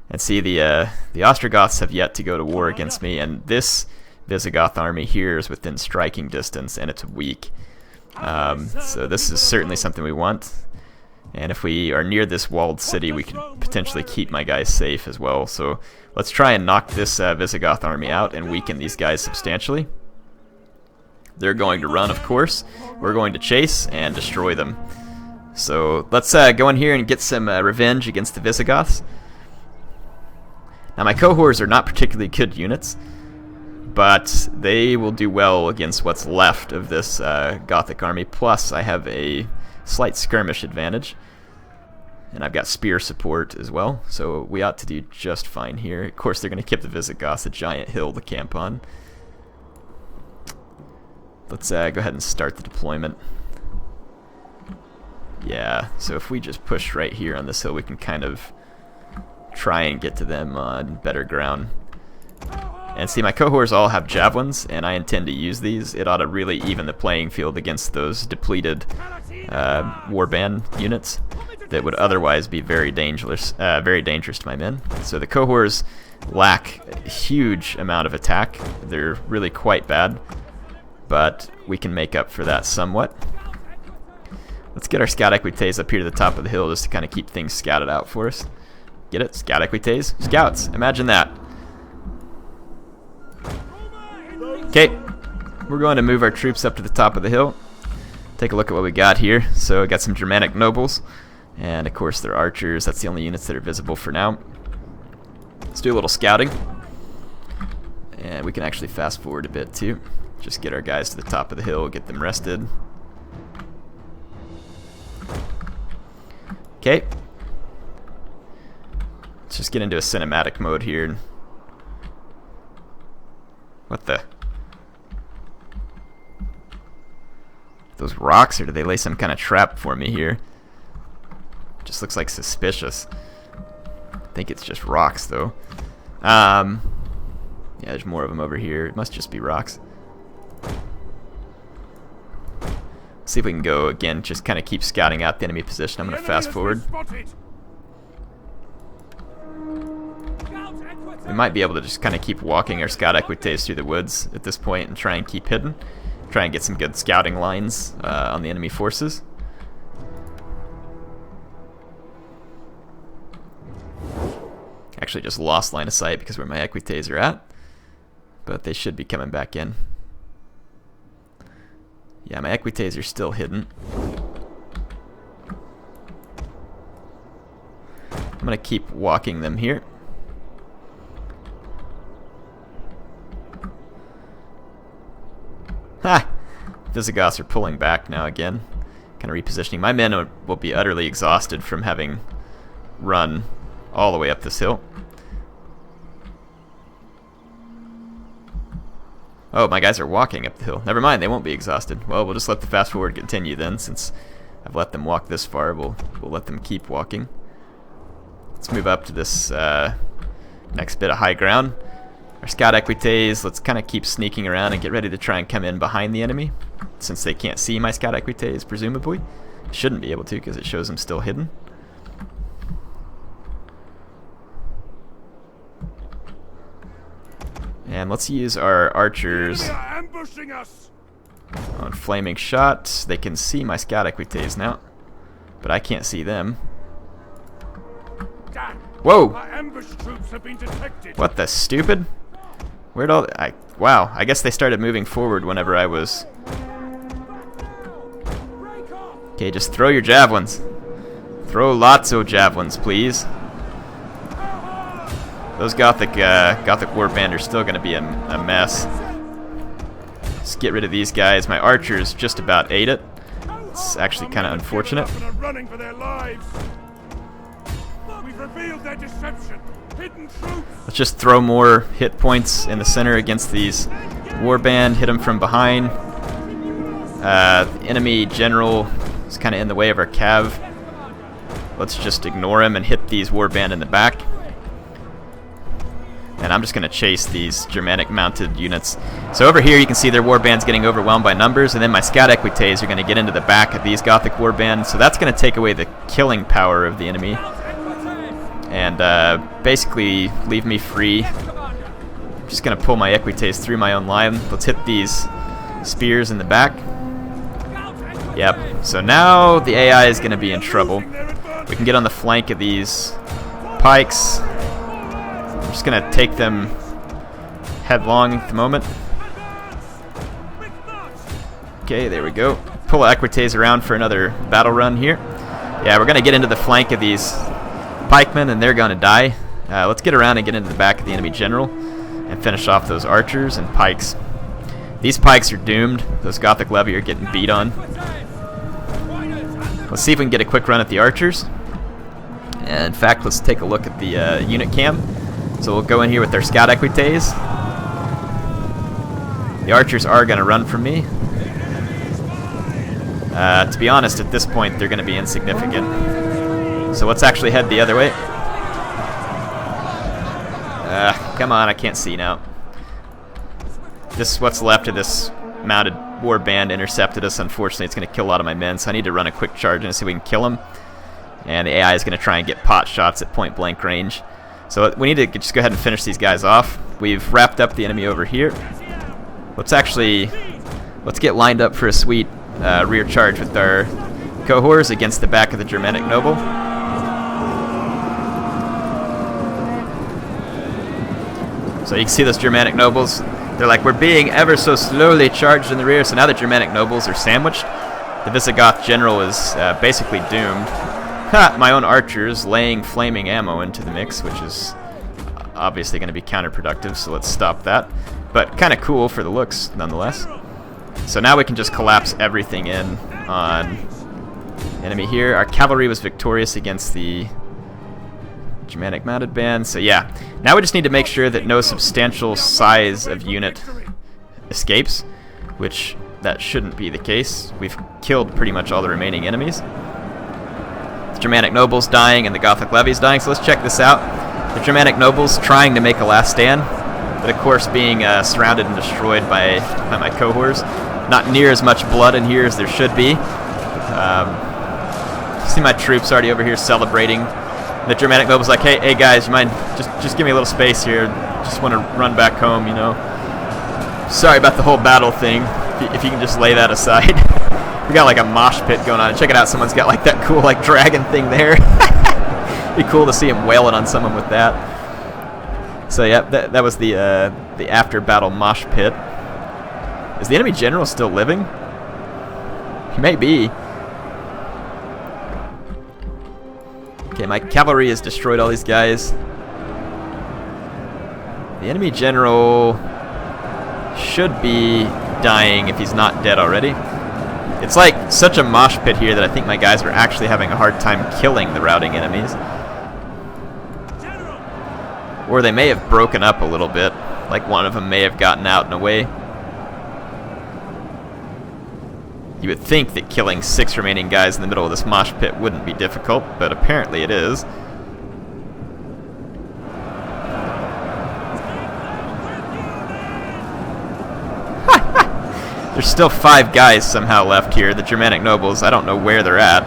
And see, the Ostrogoths have yet to go to war against me, and this Visigoth army here is within striking distance, and it's weak. So this is certainly something we want. And if we are near this walled city, we can potentially keep my guys safe as well. So let's try and knock this Visigoth army out and weaken these guys substantially. They're going to run, of course. We're going to chase and destroy them. So let's go in here and get some revenge against the Visigoths. Now my cohorts are not particularly good units, but they will do well against what's left of this Gothic army. Plus I have a slight skirmish advantage, and I've got spear support as well, so we ought to do just fine here. Of course they're going to give the Visigoths a giant hill to camp on. Let's go ahead and start the deployment. Yeah, so if we just push right here on this hill, we can kind of try and get to them on better ground. And see, my cohorts all have javelins, and I intend to use these. It ought to really even the playing field against those depleted warband units that would otherwise be very dangerous to my men. So the cohorts lack a huge amount of attack. They're really quite bad, but we can make up for that somewhat. Let's get our scout equites up here to the top of the hill just to kind of keep things scouted out for us. Get it? Scout equites? Scouts! Imagine that. Okay, we're going to move our troops up to the top of the hill. Take a look at what we got here. So we got some Germanic nobles, and of course they're archers. That's the only units that are visible for now. Let's do a little scouting, and we can actually fast forward a bit too. Just get our guys to the top of the hill, get them rested. Okay, let's just get into a cinematic mode here. What the? Those rocks, or do they lay some kind of trap for me here? Just looks like suspicious. I think it's just rocks, though. Yeah, there's more of them over here. It must just be rocks. See if we can go again, just kind of keep scouting out the enemy position. I'm going to fast forward. We might be able to just kind of keep walking our scout equites through the woods at this point and try and keep hidden. Try and get some good scouting lines on the enemy forces. Actually just lost line of sight because where my equites are at. But they should be coming back in. Yeah, my equites are still hidden. I'm going to keep walking them here. Ha! Visigoths are pulling back now again. Kind of repositioning. My men will be utterly exhausted from having run all the way up this hill. Oh, my guys are walking up the hill. Never mind, they won't be exhausted. Well, we'll just let the fast forward continue then, since I've let them walk this far. We'll let them keep walking. Let's move up to this next bit of high ground. Our scout equites, let's kind of keep sneaking around and get ready to try and come in behind the enemy, since they can't see my scout equites, presumably. Shouldn't be able to, because it shows them still hidden. And let's use our archers on flaming shot. They can see my scout equites now, but I can't see them. Whoa! What the stupid? Where'd all wow, I guess they started moving forward whenever I was... Okay, just throw your javelins. Throw lots of javelins, please. Those Gothic warband are still going to be a mess. Let's get rid of these guys. My archers just about ate it. It's actually kind of unfortunate. Let's just throw more hit points in the center against these warband. Hit them from behind. The enemy general is kind of in the way of our cav. Let's just ignore him and hit these warband in the back. And I'm just going to chase these Germanic mounted units. So over here you can see their warband's getting overwhelmed by numbers, and then my scout equites are going to get into the back of these Gothic warbands. So that's going to take away the killing power of the enemy. And basically leave me free. I'm just going to pull my equites through my own line. Let's hit these spears in the back. Yep, so now the AI is going to be in trouble. We can get on the flank of these pikes. I'm just going to take them headlong at the moment. Okay, there we go. Pull equites around for another battle run here. Yeah, we're going to get into the flank of these pikemen, and they're going to die. Let's get around and get into the back of the enemy general and finish off those archers and pikes. These pikes are doomed. Those Gothic levy are getting beat on. Let's see if we can get a quick run at the archers. And in fact, let's take a look at the unit cam. So we'll go in here with their scout equites. The archers are going to run from me. To be honest, at this point, they're going to be insignificant. So let's actually head the other way. Come on, I can't see now. This, what's left of this mounted warband intercepted us. Unfortunately, it's going to kill a lot of my men, so I need to run a quick charge and see if we can kill them. And the AI is going to try and get pot shots at point blank range. So we need to just go ahead and finish these guys off. We've wrapped up the enemy over here. Let's get lined up for a sweet rear charge with our cohorts against the back of the Germanic noble. So you can see those Germanic nobles. They're like, we're being ever so slowly charged in the rear. So now the Germanic nobles are sandwiched. The Visigoth general is basically doomed. Ha! My own archers laying flaming ammo into the mix, which is obviously going to be counterproductive, so let's stop that. But kind of cool for the looks, nonetheless. So now we can just collapse everything in on enemy here. Our cavalry was victorious against the Germanic mounted band, so yeah. Now we just need to make sure that no substantial size of unit escapes, which that shouldn't be the case. We've killed pretty much all the remaining enemies. The Germanic nobles dying and the Gothic levies dying, so let's check this out. The Germanic nobles trying to make a last stand, but of course being surrounded and destroyed by my cohorts. Not near as much blood in here as there should be. See my troops already over here celebrating. The Germanic noble's like, hey guys, you mind just give me a little space here? Just want to run back home, you know. Sorry about the whole battle thing. If you can just lay that aside. We got like a mosh pit going on. Check it out. Someone's got like that cool like dragon thing there. Be cool to see him wailing on someone with that. So yeah, that was the after battle mosh pit. Is the enemy general still living? He may be. Okay, my cavalry has destroyed all these guys. The enemy general should be dying if he's not dead already. It's like such a mosh pit here that I think my guys were actually having a hard time killing the routing enemies. Or they may have broken up a little bit. Like one of them may have gotten out and away. You would think that killing 6 remaining guys in the middle of this mosh pit wouldn't be difficult, but apparently it is. There's still 5 guys somehow left here, the Germanic nobles. I don't know where they're at.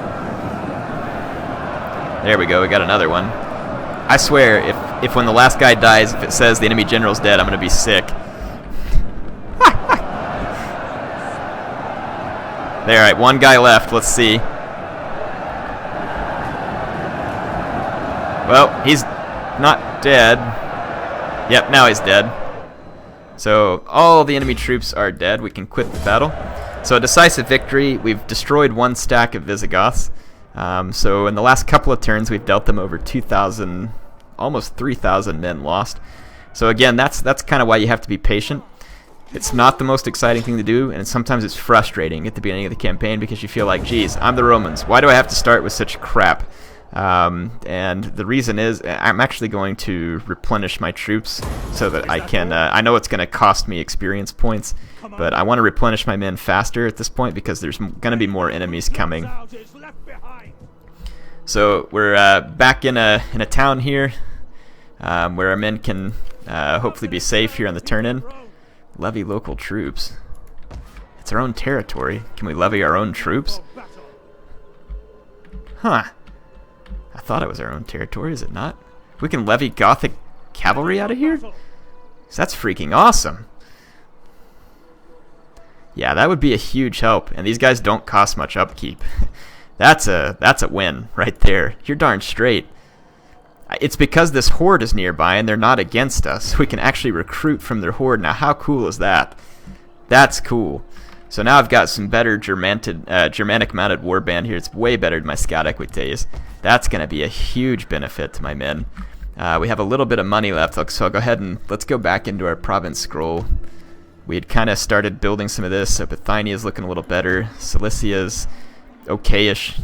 There we go, we got another one. I swear, if when the last guy dies, if it says the enemy general's dead, I'm going to be sick. There, alright, 1 guy left. Let's see. Well, he's not dead. Yep, now he's dead. So, all the enemy troops are dead. We can quit the battle. So, a decisive victory. We've destroyed 1 stack of Visigoths. So, in the last couple of turns, we've dealt them over 2,000, almost 3,000 men lost. So, again, that's kind of why you have to be patient. It's not the most exciting thing to do, and sometimes it's frustrating at the beginning of the campaign because you feel like, geez, I'm the Romans. Why do I have to start with such crap? And the reason is I'm actually going to replenish my troops so that I can, I know it's going to cost me experience points, but I want to replenish my men faster at this point because there's going to be more enemies coming. So we're back in a town here where our men can hopefully be safe here on the turn-in. Levy local troops. It's our own territory. Can we levy our own troops? Huh. I thought it was our own territory, is it not? We can levy Gothic cavalry out of here? That's freaking awesome. Yeah, that would be a huge help. And these guys don't cost much upkeep. That's a win right there. You're darn straight. It's because this horde is nearby and they're not against us. We can actually recruit from their horde. Now, how cool is that? That's cool. So now I've got some better Germanic mounted warband here. It's way better than my scout equites. That's going to be a huge benefit to my men. We have a little bit of money left, so I'll go ahead and let's go back into our province scroll. We had kind of started building some of this, so Bithynia's looking a little better. Cilicia's okay-ish.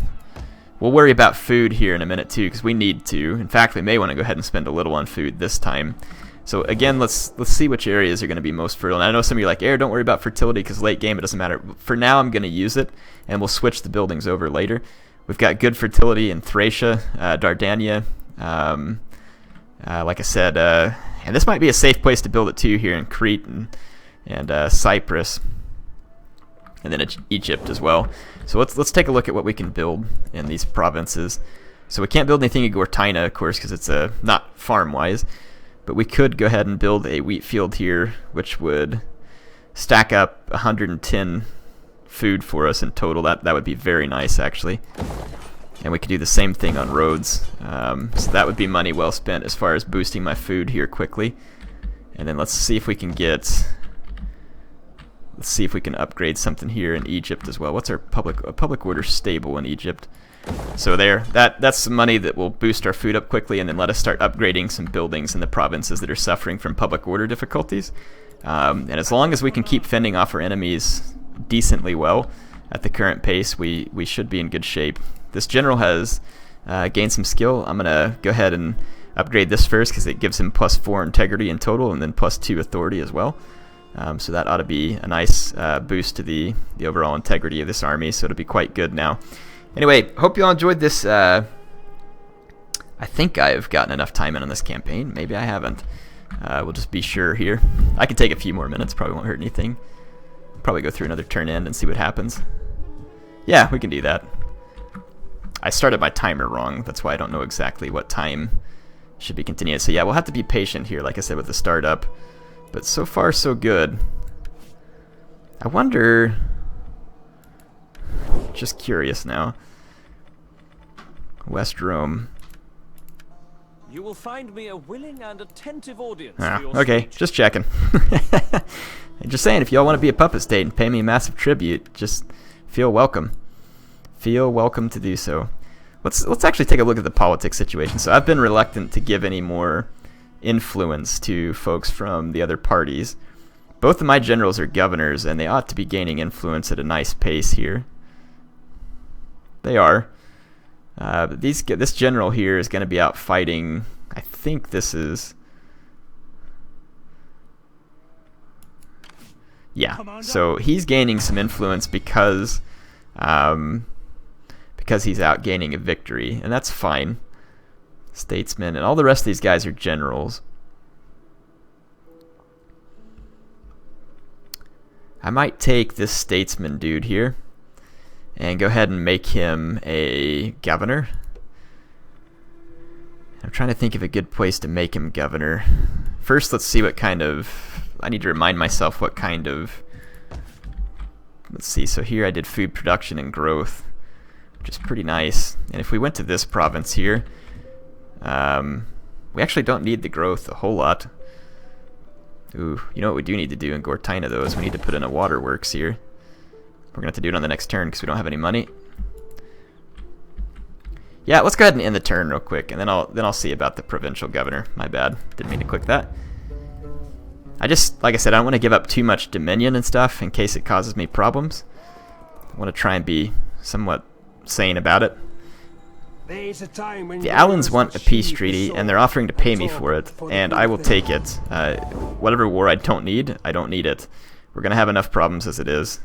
We'll worry about food here in a minute too, because we need to. In fact, we may want to go ahead and spend a little on food this time. So again, let's see which areas are going to be most fertile. And I know some of you are like, don't worry about fertility because late game it doesn't matter. For now, I'm going to use it, and we'll switch the buildings over later. We've got good fertility in Thracia, Dardania. Like I said, and this might be a safe place to build it too here in Crete and Cyprus. And then Egypt as well. So let's take a look at what we can build in these provinces. So we can't build anything in Gortyna, of course, because it's not farm-wise. But we could go ahead and build a wheat field here, which would stack up 110 food for us in total. That would be very nice, actually. And we could do the same thing on roads. So that would be money well spent as far as boosting my food here quickly. And then let's see if we can get... Let's see if we can upgrade something here in Egypt as well. What's our public order stable in Egypt? So there, that's some money that will boost our food up quickly and then let us start upgrading some buildings in the provinces that are suffering from public order difficulties. And as long as we can keep fending off our enemies decently well at the current pace, we should be in good shape. This general has gained some skill. I'm going to go ahead and upgrade this first because it gives him +4 integrity in total and then +2 authority as well. So that ought to be a nice boost to the overall integrity of this army, so it'll be quite good now. Anyway, hope you all enjoyed this. I think I've gotten enough time in on this campaign. Maybe I haven't. We'll just be sure here. I can take a few more minutes, probably won't hurt anything. Probably go through another turn end and see what happens. Yeah, we can do that. I started my timer wrong, that's why I don't know exactly what time should be continued. So yeah, we'll have to be patient here, like I said, with the startup. But so far, so good. I wonder... Just curious now. West Rome. You will find me a willing and attentive audience. Okay, just checking. Just saying, if y'all want to be a puppet state and pay me a massive tribute, just feel welcome. Feel welcome to do so. Let's actually take a look at the politics situation. So I've been reluctant to give any more influence to folks from the other parties. Both of my generals are governors, and they ought to be gaining influence at a nice pace here. They are. But this general here is going to be out fighting. I think this is... Yeah, so he's gaining some influence because he's out gaining a victory, and that's fine. Statesmen, and all the rest of these guys are generals. I might take this statesman dude here and go ahead and make him a governor. I'm trying to think of a good place to make him governor. First, let's see what kind of... I need to remind myself what kind of... Let's see, so here I did food production and growth, which is pretty nice. And if we went to this province here, we actually don't need the growth a whole lot. Ooh, you know what we do need to do in Gortyna, though, is we need to put in a waterworks here. We're going to have to do it on the next turn because we don't have any money. Yeah, let's go ahead and end the turn real quick, and then I'll see about the provincial governor. My bad, didn't mean to click that. I just, like I said, I don't want to give up too much dominion and stuff in case it causes me problems. I want to try and be somewhat sane about it. The Alans want a peace treaty, and they're offering to pay me for it, and I will take it. Whatever war I don't need it. We're going to have enough problems as it is.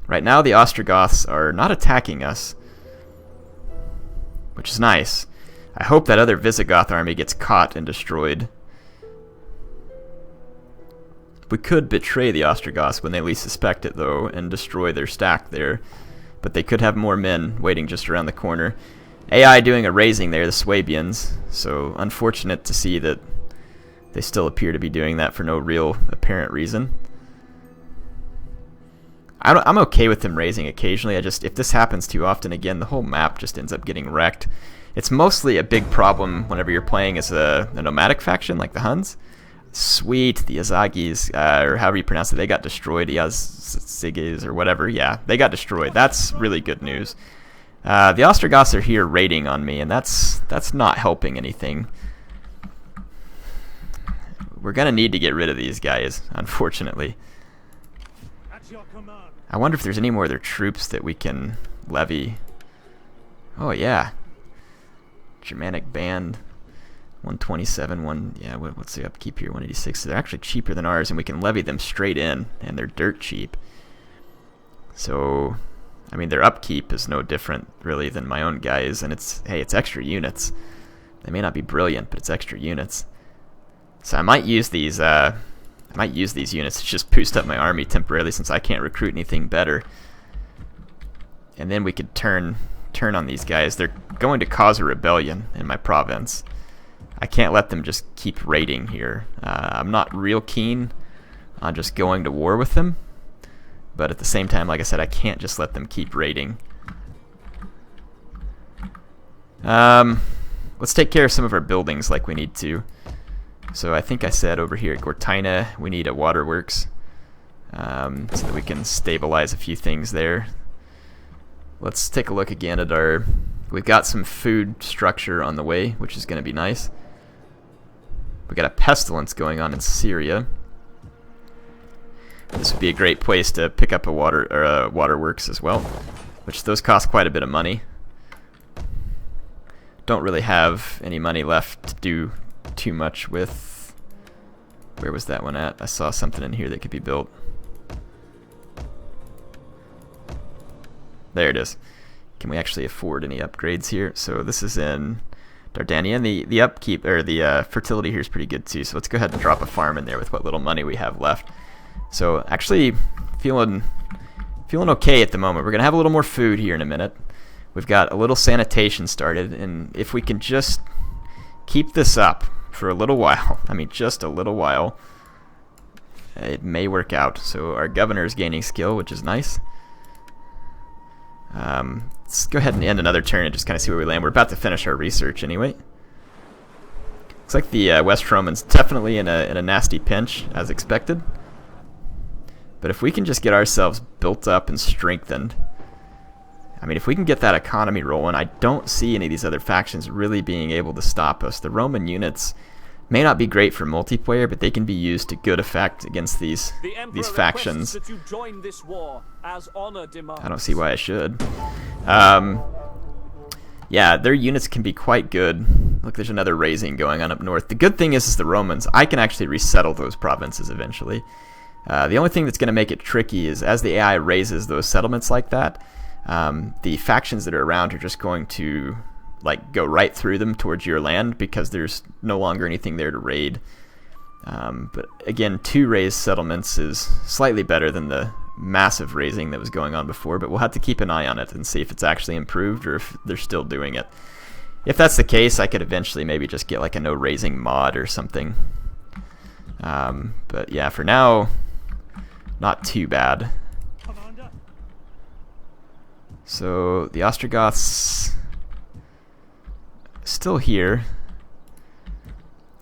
Right now, the Ostrogoths are not attacking us, which is nice. I hope that other Visigoth army gets caught and destroyed. We could betray the Ostrogoths when they least suspect it, though, and destroy their stack there. But they could have more men waiting just around the corner. AI doing a raising there, the Swabians. So unfortunate to see that they still appear to be doing that for no real apparent reason. I'm okay with them raising occasionally. If this happens too often again, the whole map just ends up getting wrecked. It's mostly a big problem whenever you're playing as a nomadic faction like the Huns. Sweet, the Yazagis, or however you pronounce it, they got destroyed. Yazigis or whatever, yeah, they got destroyed. That's really good news. The Ostrogoths are here raiding on me, and that's not helping anything. We're gonna need to get rid of these guys, unfortunately. I wonder if there's any more of their troops that we can levy. Oh yeah, Germanic band. 127, yeah, what's the upkeep here? 186. So they're actually cheaper than ours, and we can levy them straight in, and they're dirt cheap. So, I mean, their upkeep is no different, really, than my own guys, and it's extra units. They may not be brilliant, but it's extra units. So I might use these. I might use these units to just boost up my army temporarily, since I can't recruit anything better. And then we could turn on these guys. They're going to cause a rebellion in my province. I can't let them just keep raiding here. I'm not real keen on just going to war with them, but at the same time, like I said, I can't just let them keep raiding. Let's take care of some of our buildings like we need to. So I think I said over here at Gortyna we need a waterworks, so that we can stabilize a few things there. Let's take a look again at our... We've got some food structure on the way, which is going to be nice. We got a pestilence going on in Syria. This would be a great place to pick up a waterworks as well, which those cost quite a bit of money. Don't really have any money left to do too much with Where was that one at? I saw something in here that could be built. There it is. Can we actually afford any upgrades here? So this is in Dardania. The upkeep, or the fertility here is pretty good too. So let's go ahead and drop a farm in there with what little money we have left. So actually feeling okay at the moment. We're going to have a little more food here in a minute. We've got a little sanitation started, and if we can just keep this up for a little while, I mean just a little while, it may work out. So our governor is gaining skill, which is nice. Let's go ahead and end another turn and just kind of see where we land. We're about to finish our research anyway. Looks like the West Romans definitely in a nasty pinch, as expected. But if we can just get ourselves built up and strengthened, I mean, if we can get that economy rolling, I don't see any of these other factions really being able to stop us. The Roman units may not be great for multiplayer, but they can be used to good effect against these factions. That you join this war as honor demands. I don't see why I should. Yeah, their units can be quite good. Look, there's another raising going on up north. The good thing is the Romans, I can actually resettle those provinces eventually. The only thing that's going to make it tricky is as the AI raises those settlements like that, the factions that are around are just going to go right through them towards your land because there's no longer anything there to raid. But again, 2 raised settlements is slightly better than the massive raising that was going on before, but we'll have to keep an eye on it and see if it's actually improved or if they're still doing it. If that's the case, I could eventually maybe just get a no raising mod or something. But yeah, for now, not too bad. So the Ostrogoths still here.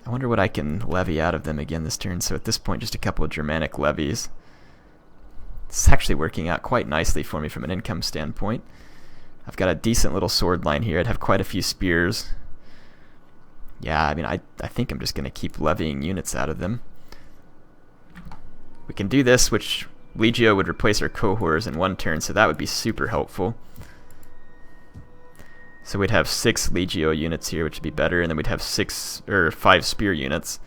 I wonder what I can levy out of them again this turn. So at this point, just a couple of Germanic levies. It's actually working out quite nicely for me from an income standpoint. I've got a decent little sword line here. I'd have quite a few spears. Yeah, I mean, I think I'm just going to keep levying units out of them. We can do this, which Legio would replace our cohorts in 1 turn, so that would be super helpful. So we'd have 6 Legio units here, which would be better, and then we'd have 5 spear units.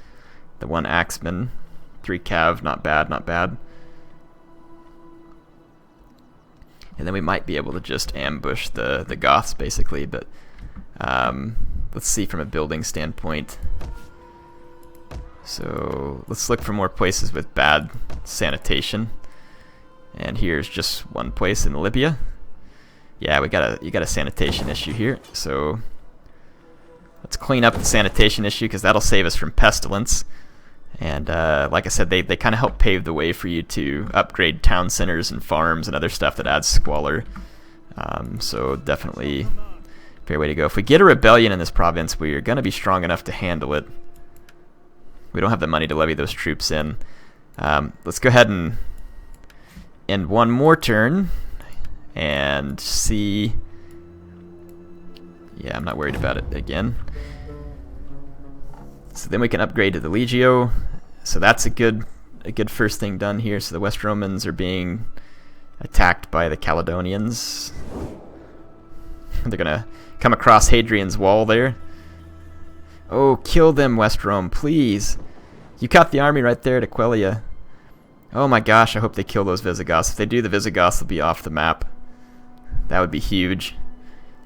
The 1 axeman, 3 cav, not bad, not bad. And then we might be able to just ambush the Goths, basically, but let's see from a building standpoint. So let's look for more places with bad sanitation. And here's just one place in Libya. Yeah, you got a sanitation issue here. So let's clean up the sanitation issue because that'll save us from pestilence. And like I said, they kind of help pave the way for you to upgrade town centers and farms and other stuff that adds squalor. So definitely a fair way to go. If we get a rebellion in this province, we are going to be strong enough to handle it. We don't have the money to levy those troops in. Let's go ahead and end one more turn and see. Yeah, I'm not worried about it again. So then we can upgrade to the Legio. So that's a good first thing done here. So the West Romans are being attacked by the Caledonians. They're gonna come across Hadrian's wall there. Oh, kill them, West Rome, please. You caught the army right there to Quellia. Oh my gosh, I hope they kill those Visigoths. If they do, the Visigoths will be off the map. That would be huge,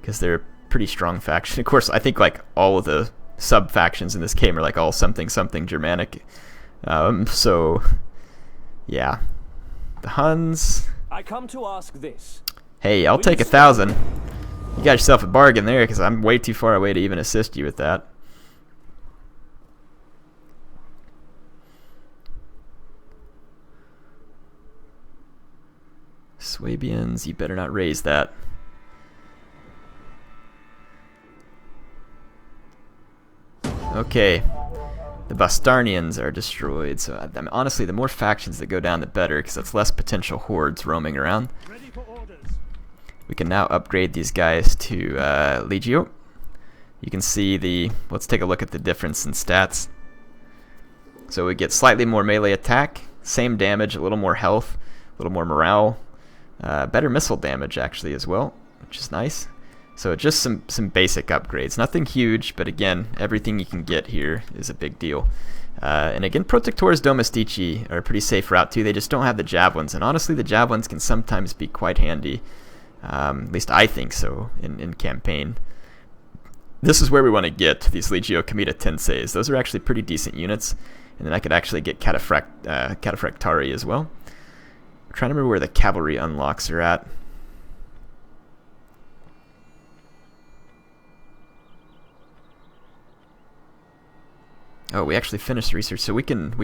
because they're a pretty strong faction. Of course, I think all of the sub-factions in this game are all something Germanic. So, yeah. The Huns. I come to ask this. Hey, I'll take 1,000. You got yourself a bargain there, because I'm way too far away to even assist you with that. Swabians, you better not raise that. Okay, the Bastarnians are destroyed, so I mean, honestly, the more factions that go down, the better, because that's less potential hordes roaming around. Ready for orders. We can now upgrade these guys to Legio. You can see let's take a look at the difference in stats. So we get slightly more melee attack, same damage, a little more health, a little more morale, better missile damage actually as well, which is nice. So just some basic upgrades. Nothing huge, but again, everything you can get here is a big deal. And again, Protectores Domestici are a pretty safe route too. They just don't have the javelins, and honestly, the javelins can sometimes be quite handy. At least I think so in campaign. This is where we want to get these Legio Comita Tenses. Those are actually pretty decent units, and then I could actually get Cataphractari as well. I'm trying to remember where the cavalry unlocks are at. Oh, we actually finished research, so we can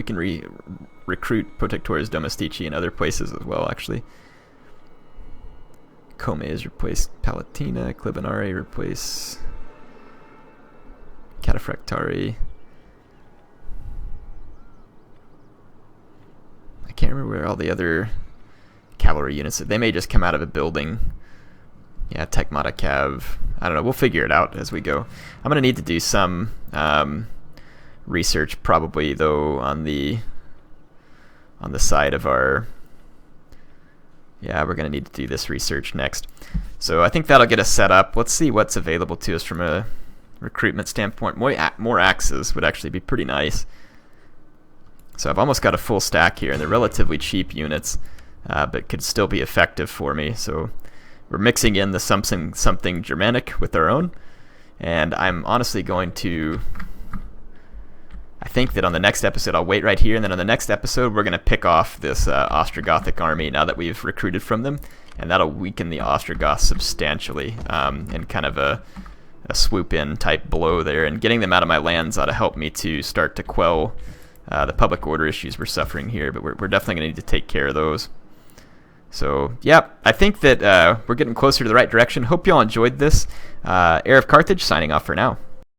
recruit Protectores Domestici in other places as well, actually. Come is replaced Palatina, Clibinari replace Cataphractari. I can't remember where all the other cavalry units are. They may just come out of a building. Yeah, Tecmata Cav. I don't know. We'll figure it out as we go. I'm going to need to do some research probably, though, on the side of our... Yeah, we're going to need to do this research next. So I think that'll get us set up. Let's see what's available to us from a recruitment standpoint. More axes would actually be pretty nice. So I've almost got a full stack here, and they're relatively cheap units, but could still be effective for me. So we're mixing in the something Germanic with our own, and I'm honestly going to... I think that on the next episode, I'll wait right here, and then on the next episode, we're going to pick off this Ostrogothic army now that we've recruited from them, and that'll weaken the Ostrogoths substantially, in kind of a swoop-in type blow there, and getting them out of my lands ought to help me to start to quell the public order issues we're suffering here, but we're definitely going to need to take care of those. So, yeah, I think that we're getting closer to the right direction. Hope you all enjoyed this. HeirofCarthage signing off for now.